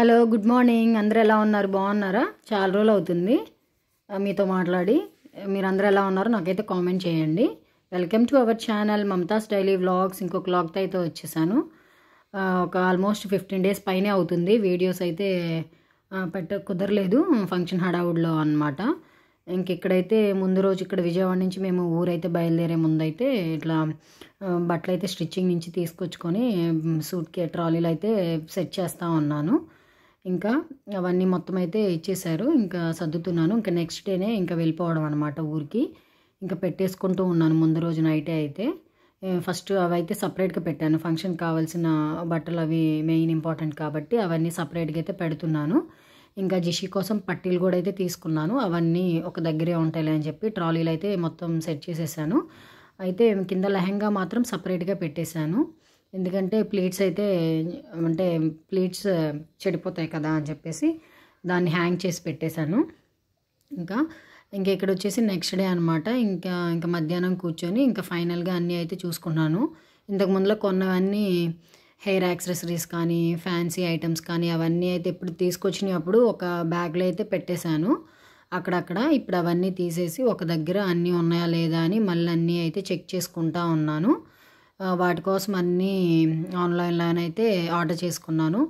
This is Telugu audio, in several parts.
Hello good morning. అందరూ ఎలా ఉన్నారు? బాగున్నారా? చాలా రోజులు అవుతుంది మీతో మాట్లాడి. మీరందరూ ఎలా ఉన్నారో నాకైతే కామెంట్ చేయండి. Welcome to our channel Mamata's daily vlogs. ఇంకొక వ్లాగ్తో అయితే వచ్చేసాను. ఒక ఆల్మోస్ట్ 15 days పైనే అవుతుంది. వీడియోస్ అయితే కుదరలేదు, ఫంక్షన్ హడావుడిలో అనమాట. ఇక్కడైతే ముందు రోజు ఇక్కడ విజయవాడ నుంచి మేము ఊరైతే బయలుదేరే ముందైతే ఇట్లా బట్టలు అయితే స్టిచ్చింగ్ నుంచి తీసుకొచ్చుకొని ట్రాలీలో అయితే సెట్ చేస్తూ ఉన్నాను. ఇంకా అవన్నీ మొత్తం అయితే ఇచ్చేశారు. ఇంకా సర్దుతున్నాను. ఇంకా నెక్స్ట్ డేనే ఇంకా వెళ్ళిపోవడం అనమాట ఊరికి. ఇంకా పెట్టేసుకుంటూ ఉన్నాను ముందు రోజు నైటే అయితే. ఫస్ట్ అవైతే సపరేట్గా పెట్టాను. ఫంక్షన్ కావాల్సిన బట్టలు అవి మెయిన్ ఇంపార్టెంట్ కాబట్టి అవన్నీ సపరేట్గా అయితే పెడుతున్నాను. ఇంకా జిషి కోసం పట్టీలు కూడా అయితే తీసుకున్నాను. అవన్నీ ఒక దగ్గరే ఉంటాయిలే అని చెప్పి ట్రాలీలు అయితే మొత్తం సెట్ చేసేసాను. అయితే కింద లెహంగా మాత్రం సపరేట్గా పెట్టేశాను. ఎందుకంటే ప్లీట్స్ అయితే ప్లీట్స్ చెడిపోతాయి కదా అని చెప్పేసి దాన్ని హ్యాంగ్ చేసి పెట్టేశాను. ఇంకా ఇక్కడ వచ్చేసి నెక్స్ట్ డే అనమాట. ఇంకా మధ్యాహ్నం కూర్చొని ఇంకా ఫైనల్గా అన్నీ అయితే చూసుకున్నాను. ఇంతకు ముందులో కొన్నవన్నీ హెయిర్ యాక్సెసరీస్ కానీ ఫ్యాన్సీ ఐటమ్స్ కానీ అవన్నీ అయితే ఇప్పుడు తీసుకొచ్చినప్పుడు ఒక బ్యాగ్లో అయితే పెట్టేశాను అక్కడక్కడ. ఇప్పుడు అవన్నీ తీసేసి ఒక దగ్గర అన్నీ ఉన్నాయా లేదా అని మళ్ళీ అన్నీ అయితే చెక్ చేసుకుంటా ఉన్నాను. వాటి కోసం అన్నీ ఆన్లైన్లోనైతే ఆర్డర్ చేసుకున్నాను.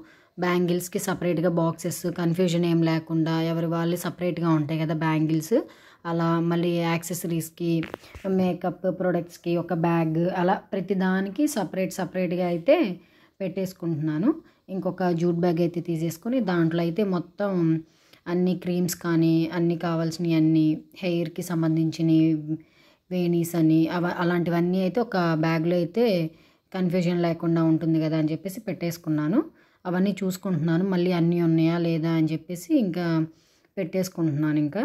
బ్యాంగిల్స్కి సపరేట్గా బాక్సెస్, కన్ఫ్యూజన్ ఏం లేకుండా ఎవరి వాళ్ళు సపరేట్గా ఉంటాయి కదా బ్యాంగిల్స్. అలా మళ్ళీ యాక్సెసరీస్కి, మేకప్ ప్రొడక్ట్స్కి ఒక బ్యాగ్, అలా ప్రతిదానికి సపరేట్గా అయితే పెట్టేసుకుంటున్నాను. ఇంకొక జూట్ బ్యాగ్ అయితే తీసేసుకొని దాంట్లో అయితే మొత్తం అన్ని క్రీమ్స్ కానీ అన్నీ కావాల్సినవి అన్నీ హెయిర్కి సంబంధించినవి వేణీస్ అని అలాంటివన్నీ అయితే ఒక బ్యాగ్లో అయితే కన్ఫ్యూజన్ లేకుండా ఉంటుంది కదా అని చెప్పేసి పెట్టేసుకున్నాను. అవన్నీ చూసుకుంటున్నాను మళ్ళీ అన్నీ ఉన్నాయా లేదా అని చెప్పేసి ఇంకా పెట్టేసుకుంటున్నాను. ఇంకా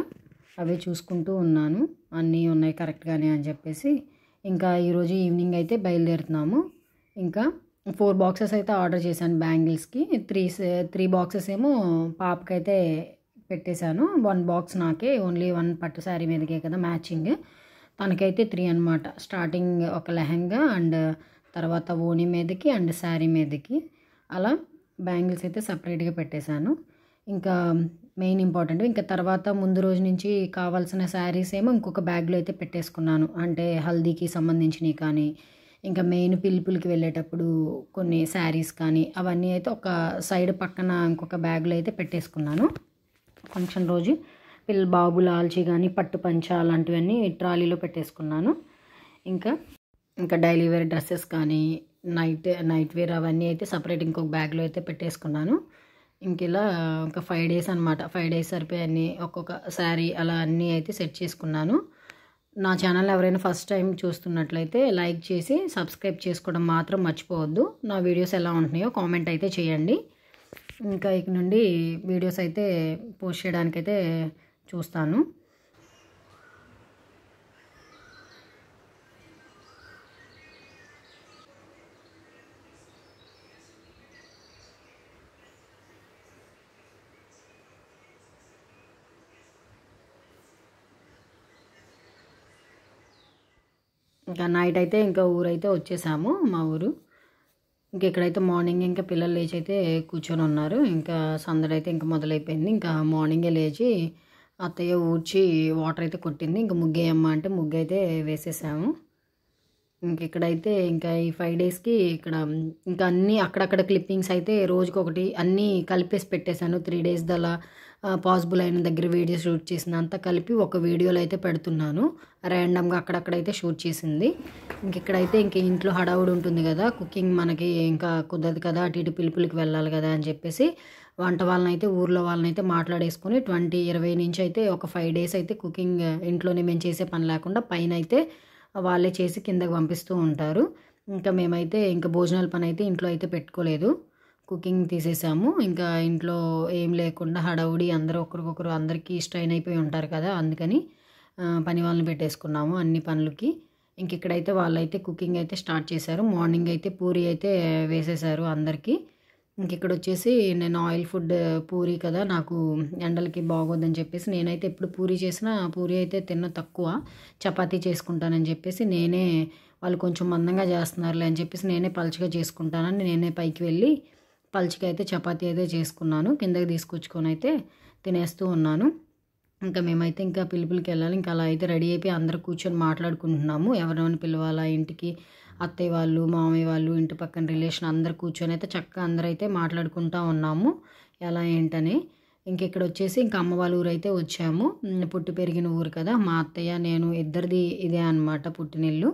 అవి చూసుకుంటూ ఉన్నాను అన్నీ ఉన్నాయి కరెక్ట్గానే అని చెప్పేసి. ఇంకా ఈరోజు ఈవినింగ్ అయితే బయలుదేరుతున్నాము. ఇంకా 4 boxes అయితే ఆర్డర్ చేశాను బ్యాంగిల్స్కి. 3 boxes ఏమో పాపకైతే పెట్టేశాను. 1 box నాకే, ఓన్లీ 1 పట్టు శారీ మీదకే కదా మ్యాచింగ్. తనకైతే 3 అనమాట. స్టార్టింగ్ ఒక లెహంగా అండ్ తర్వాత ఓణి మీదకి అండ్ శారీ మీదకి అలా బ్యాంగిల్స్ అయితే సపరేట్గా పెట్టేశాను. ఇంకా మెయిన్ ఇంపార్టెంట్ ఇంకా తర్వాత ముందు రోజు నుంచి కావాల్సిన శారీస్ ఏమో ఇంకొక బ్యాగ్లో అయితే పెట్టేసుకున్నాను. అంటే హల్దీకి సంబంధించినవి కానీ ఇంకా మెయిన్ పిలుపులకి వెళ్ళేటప్పుడు కొన్ని శారీస్ కానీ అవన్నీ అయితే ఒక సైడ్ పక్కన ఇంకొక బ్యాగ్లో అయితే పెట్టేసుకున్నాను. ఫంక్షన్ రోజు బాబు లాల్చి కానీ పట్టు పంచ అలాంటివన్నీ ట్రాలీలో పెట్టేసుకున్నాను. ఇంకా డైలీ వేర్ డ్రెస్సెస్ కానీ నైట్ వేర్ అవన్నీ అయితే సపరేట్ ఇంకొక బ్యాగ్లో అయితే పెట్టేసుకున్నాను. ఇలా ఒక 5 days అనమాట. 5 days సరిపోయి అన్నీ ఒక్కొక్క శారీ అలా అన్నీ అయితే సెట్ చేసుకున్నాను. నా ఛానల్ ఎవరైనా ఫస్ట్ టైం చూస్తున్నట్లయితే లైక్ చేసి సబ్స్క్రైబ్ చేసుకోవడం మాత్రం మర్చిపోవద్దు. నా వీడియోస్ ఎలా ఉంటున్నాయో కామెంట్ అయితే చేయండి. ఇంకా ఇక నుండి వీడియోస్ అయితే పోస్ట్ చేయడానికైతే చూస్తాను. ఇంకా నైట్ అయితే ఇంకా ఊరైతే వచ్చేసాము, మా ఊరు. ఇక్కడైతే మార్నింగ్ ఇంకా పిల్లలు లేచి అయితే కూర్చొని ఉన్నారు. ఇంకా సందడైతే ఇంకా మొదలైపోయింది. ఇంకా మార్నింగే లేచి అత్తయ్య ఊడ్చి వాటర్ అయితే కొట్టింది. ఇంకా ముగ్గేయమ్మ అంటే ముగ్గు అయితే వేసేసాము. ఇక్కడైతే ఇంకా ఈ 5 daysకి ఇక్కడ ఇంకా అన్నీ అక్కడక్కడ క్లిప్పింగ్స్ అయితే రోజుకొకటి అన్నీ కలిపేసి పెట్టేశాను. 3 days అలా పాసిబుల్ అయిన దగ్గర వీడియో షూట్ చేసినంత కలిపి ఒక వీడియోలో అయితే పెడుతున్నాను. ర్యాండమ్గా అక్కడక్కడైతే షూట్ చేసింది. ఇక్కడైతే ఇంట్లో హడావుడి ఉంటుంది కదా, కుకింగ్ మనకి ఇంకా కుదరదు కదా, అటు ఇటు పిలుపులకి వెళ్ళాలి కదా అని చెప్పేసి వంట వాళ్ళనైతే ఊర్లో వాళ్ళనైతే మాట్లాడేసుకొని 20 నుంచి అయితే ఒక 5 days అయితే కుకింగ్ ఇంట్లోనే మేము చేసే పని లేకుండా పైన అయితే వాళ్ళే చేసి కిందకి పంపిస్తూ ఉంటారు. ఇంకా మేమైతే ఇంకా భోజనాల పని అయితే ఇంట్లో అయితే పెట్టుకోలేదు, కుకింగ్ తీసేసాము. ఇంకా ఇంట్లో ఏం లేకుండా హడావుడి అందరూ ఒకరికొకరు అందరికీ స్ట్రైన్ అయిపోయి ఉంటారు కదా, అందుకని పని వాళ్ళని పెట్టేసుకున్నాము అన్ని పనులకి. ఇక్కడైతే వాళ్ళైతే కుకింగ్ అయితే స్టార్ట్ చేశారు. మార్నింగ్ అయితే పూరి అయితే వేసేసారు అందరికీ. ఇక్కడ వచ్చేసి నేను ఆయిల్ ఫుడ్ పూరి కదా, నాకు ఎండలకి బాగోదని చెప్పేసి నేనైతే ఎప్పుడు పూరి చేసినా పూరి అయితే తక్కువ, చపాతీ చేసుకుంటానని చెప్పేసి వాళ్ళు కొంచెం మందంగా చేస్తున్నారులే అని చెప్పేసి నేనే పలుచగా చేసుకుంటానని నేనే పైకి వెళ్ళి పల్చికి అయితే చపాతీ అయితే చేసుకున్నాను. కిందకి తీసుకొచ్చుకొని అయితే తినేస్తూ ఉన్నాను. ఇంకా మేమైతే ఇంకా పిలుపులకి వెళ్ళాలి. ఇంకా అలా అయితే రెడీ అయిపోయి అందరూ కూర్చొని మాట్లాడుకుంటున్నాము. ఎవరెవరిని పిలవాలా ఇంటికి, అత్తయ్య వాళ్ళు, మామయ్య వాళ్ళు, ఇంటి పక్కన రిలేషన్ అందరు కూర్చొని అయితే చక్కగా అందరూ అయితే మాట్లాడుకుంటూ ఉన్నాము ఎలా ఏంటని. ఇక్కడ వచ్చేసి ఇంకా అమ్మ వాళ్ళ ఊరు అయితే వచ్చాము. పుట్టి పెరిగిన ఊరు కదా, మా అత్తయ్య నేను ఇద్దరిది ఇదే అనమాట పుట్టినిల్లు.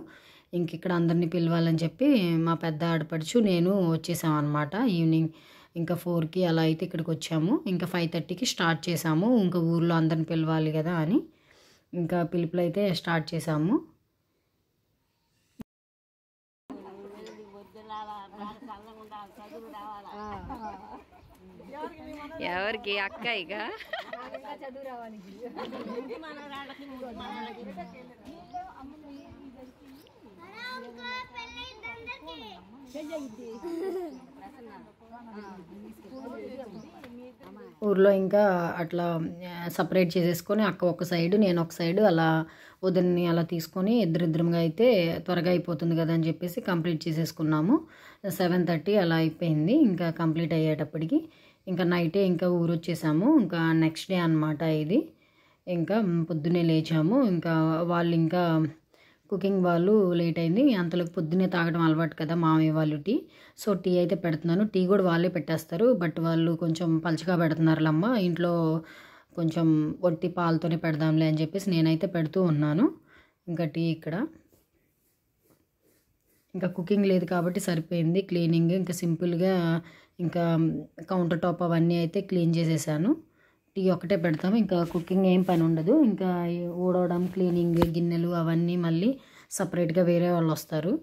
ఇక్కడ అందరినీ పిలవాలని చెప్పి మా పెద్ద ఆడపడుచు నేను వచ్చేసామన్నమాట. ఈవినింగ్ ఇంకా 4కి అలా అయితే ఇక్కడికి వచ్చాము. ఇంకా 5:30కి స్టార్ట్ చేసాము. ఇంకా ఊర్లో అందరిని పిలవాలి కదా అని ఇంకా పిలుపులు అయితే స్టార్ట్ చేసాము. ఎవరికి అక్క ఇక ఊర్లో ఇంకా అట్లా సపరేట్ చేసేసుకొని అక్క ఒక సైడు నేను ఒక సైడు అలా వదిన్ని అలా తీసుకొని ఇద్దరిద్దరంగా అయితే త్వరగా అయిపోతుంది కదా అని చెప్పేసి కంప్లీట్ చేసేసుకున్నాము. 7:30 అలా అయిపోయింది. ఇంకా కంప్లీట్ అయ్యేటప్పటికి ఇంకా నైటే ఇంకా ఊరు వచ్చేసాము. ఇంకా నెక్స్ట్ డే అనమాట ఇది. ఇంకా పొద్దున్నే లేచాము. ఇంకా వాళ్ళు ఇంకా కుకింగ్ వాళ్ళు లేట్ అయింది. అంతలోకి పొద్దున్నే తాగడం అలవాటు కదా మామయ్య వాళ్ళు టీ. సో టీ అయితే పెడుతున్నాను. టీ కూడా వాళ్ళే పెట్టేస్తారు. బట్ వాళ్ళు కొంచెం పలుచగా పెడుతున్నారులమ్మ, ఇంట్లో కొంచెం ఒట్టి పాలతోనే పెడదాంలే అని చెప్పేసి నేనైతే పెడుతూ ఉన్నాను. ఇంకా టీ ఇక్కడ ఇంకా కుకింగ్ లేదు కాబట్టి సరిపోయింది క్లీనింగ్. ఇంకా సింపుల్గా ఇంకా కౌంటర్ టాప్ అవన్నీ అయితే క్లీన్ చేసేసాను. టీ ఒకటే పెడతాము. ఇంకా కుకింగ్ ఏం పని ఉండదు. ఇంకా ఊడవడం, క్లీనింగ్, గిన్నెలు అవన్నీ మళ్ళీ సపరేట్గా వేరే వాళ్ళు వస్తారు.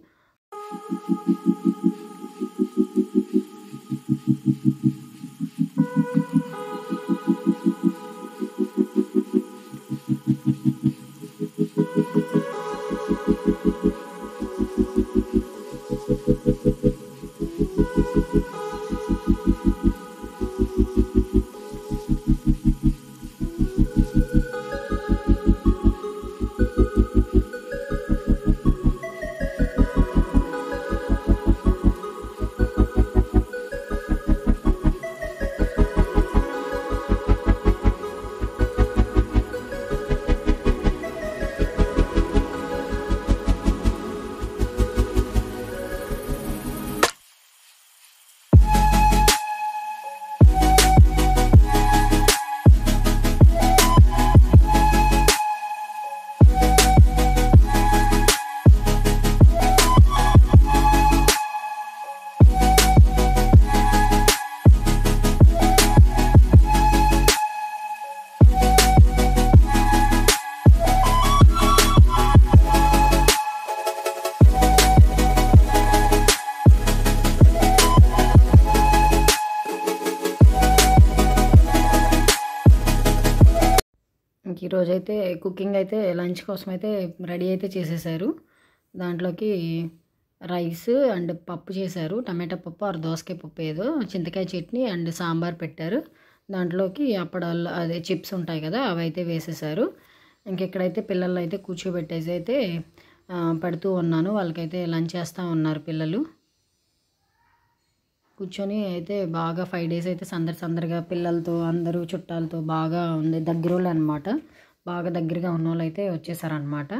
ఈరోజు అయితే కుకింగ్ అయితే లంచ్ కోసం అయితే రెడీ అయితే చేసేసారు. దాంట్లోకి రైస్ అండ్ పప్పు చేశారు. టమాటా పప్పు ఆర్ దోసకాయ పప్పు ఏదో, చింతకాయ చట్నీ అండ్ సాంబార్ పెట్టారు. దాంట్లోకి అప్పడాలు అదే చిప్స్ ఉంటాయి కదా అవి అయితే వేసేసారు. ఇక్కడైతే పిల్లలు అయితే కూర్చోబెట్టేసి అయితే పెడుతూ ఉన్నాను. వాళ్ళకైతే లంచ్ చేస్తూ ఉన్నారు పిల్లలు. కూర్చొని అయితే బాగా 5 days అయితే సందడిగా పిల్లలతో అందరూ చుట్టాలతో బాగా ఉంది. దగ్గరోళ్ళు అనమాట, బాగా దగ్గరగా ఉన్న వాళ్ళు అయితే వచ్చేసారనమాట.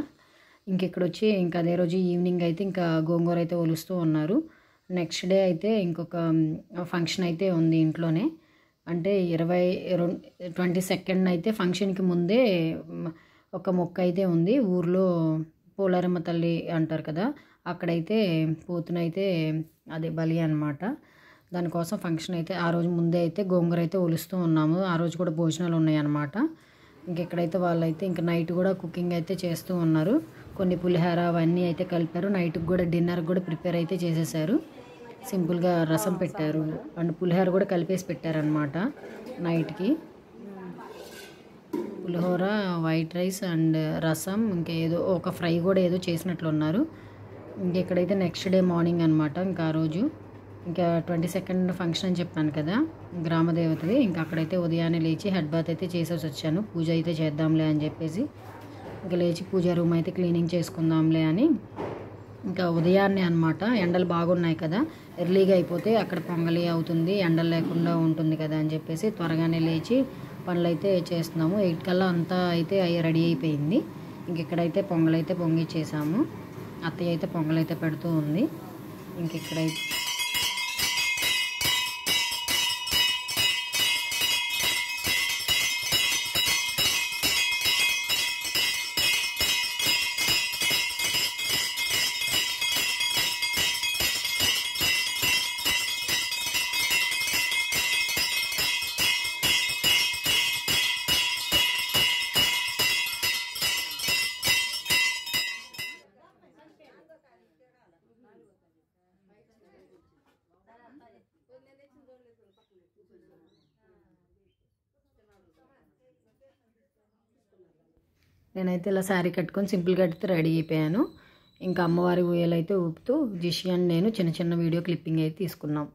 ఇక్కడ వచ్చి ఇంకా అదే రోజు ఈవినింగ్ అయితే ఇంకా గోంగూర అయితే ఒలుస్తూ ఉన్నారు. నెక్స్ట్ డే అయితే ఇంకొక ఫంక్షన్ అయితే ఉంది ఇంట్లోనే. అంటే 22nd అయితే ఫంక్షన్కి ముందే ఒక మొక్క అయితే ఉంది ఊర్లో. పోలారమ్మ తల్లి అంటారు కదా, అక్కడైతే పోతునైతే అదే బలి అనమాట. దానికోసం ఫంక్షన్ అయితే ఆ రోజు ముందే అయితే గోంగూర అయితే ఒలుస్తూ ఉన్నాము. ఆ రోజు కూడా భోజనాలు ఉన్నాయి అన్నమాట. ఇక్కడైతే వాళ్ళైతే ఇంకా నైట్ కూడా కుకింగ్ అయితే చేస్తూ ఉన్నారు. కొన్ని పులిహోర అవన్నీ అయితే కలిపారు. నైట్కి కూడా డిన్నర్ కూడా ప్రిపేర్ అయితే చేసేసారు. సింపుల్గా రసం పెట్టారు అండ్ పులిహోర కూడా కలిపేసి పెట్టారనమాట నైట్కి. పులిహోర, వైట్ రైస్ అండ్ రసం, ఇంకేదో ఒక ఫ్రై కూడా ఏదో చేసినట్లున్నారు. ఇక్కడైతే నెక్స్ట్ డే మార్నింగ్ అనమాట. ఇంకా ఆ రోజు ఇంకా 22nd ఫంక్షన్ అని చెప్పాను కదా, గ్రామదేవతది. ఇంకా అక్కడైతే ఉదయాన్నే లేచి హెడ్ బాత్ అయితే చేసేసి వచ్చాను. పూజ అయితే చేద్దాంలే అని చెప్పేసి ఇంకా లేచి పూజా రూమ్ అయితే క్లీనింగ్ చేసుకుందాంలే అని ఇంకా ఉదయాన్నే అనమాట. ఎండలు బాగున్నాయి కదా, ఎర్లీగా అయిపోతే అక్కడ పొంగలి అవుతుంది, ఎండలు లేకుండా ఉంటుంది కదా అని చెప్పేసి త్వరగానే లేచి పనులు అయితే చేస్తున్నాము. 8 కల్లా అంతా అయితే రెడీ అయిపోయింది. ఇంక ఇక్కడైతే పొంగలైతే పొంగిచ్చేసాము. అత్తయ్య అయితే పొంగలైతే పెడుతూ ఉంది. ఇంక ఇక్కడైతే నేనైతే ఇలా శారీ కట్టుకొని సింపుల్గా అయితే రెడీ అయిపోయాను. ఇంకా అమ్మవారి ఊయలైతే ఊపుతూ జిషి అండ్ నేను చిన్న చిన్న వీడియో క్లిప్పింగ్ అయితే తీసుకున్నాం.